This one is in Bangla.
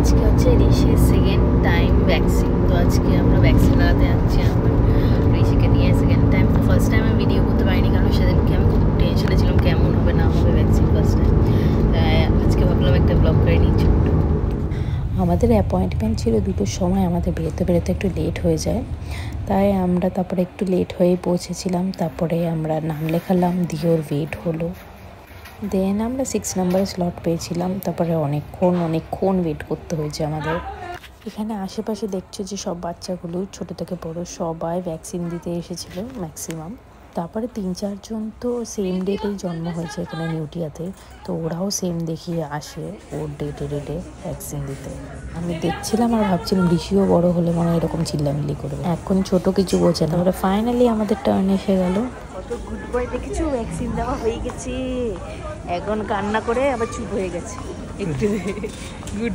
আজকে হচ্ছে ঋষির সেকেন্ড টাইম ভ্যাকসিন। তো আজকে আমরা ভ্যাকসিন লাগাতে যাচ্ছি। আমরা ঋষিকে নিয়ে সেকেন্ড টাইম। তো ফার্স্ট টাইম আমি ভিডিও করতে পারিনি, কারণ সেদিনকে আমি খুব টেনশনে ছিলাম কেমন হবে না হবে ভ্যাকসিন ফার্স্ট টাইম। তাই আজকে ভাবলাম একটা ব্লগ করে নিই ছোট্ট। আমাদের অ্যাপয়েন্টমেন্ট ছিল 2টোর সময়, আমাদের বেরোতে একটু লেট হয়ে যায়, তাই আমরা তারপরে একটু লেট হয়ে পৌঁছেছিলাম। তারপরে আমরা নাম লেখালাম, দিয়ে ওর ওয়েট হলো। দেন আমরা 6 নম্বরে স্লট পেয়েছিলাম। তারপরে অনেকক্ষণ ওয়েট করতে হয়েছে আমাদের। এখানে আশেপাশে দেখছো যে সব বাচ্চাগুলো ছোট থেকে বড় সবাই ভ্যাকসিন দিতে এসেছিলো ম্যাক্সিমাম। তারপরে 3-4 জন তো সেম ডেটেই জন্ম হয়েছে এখানে নিউটিয়াতে, তো ওরাও সেম দেখিয়ে আসে ওর ডেটে ভ্যাকসিন দিতে। আমি দেখছিলাম আর ভাবছিলাম ঋষিও বড় হলে মনে হয় এরকম চিল্লামিল্লি করবে, এখন ছোট কিছু বোঝে না। তারপরে ফাইনালি আমাদের টার্ন এসে গেল। কত গুড বয় দেখেছো, ভ্যাকসিন দেওয়া হয়ে গেছে। এখন কান্না করে আবার চুপ হয়ে গেছে একটু। গুড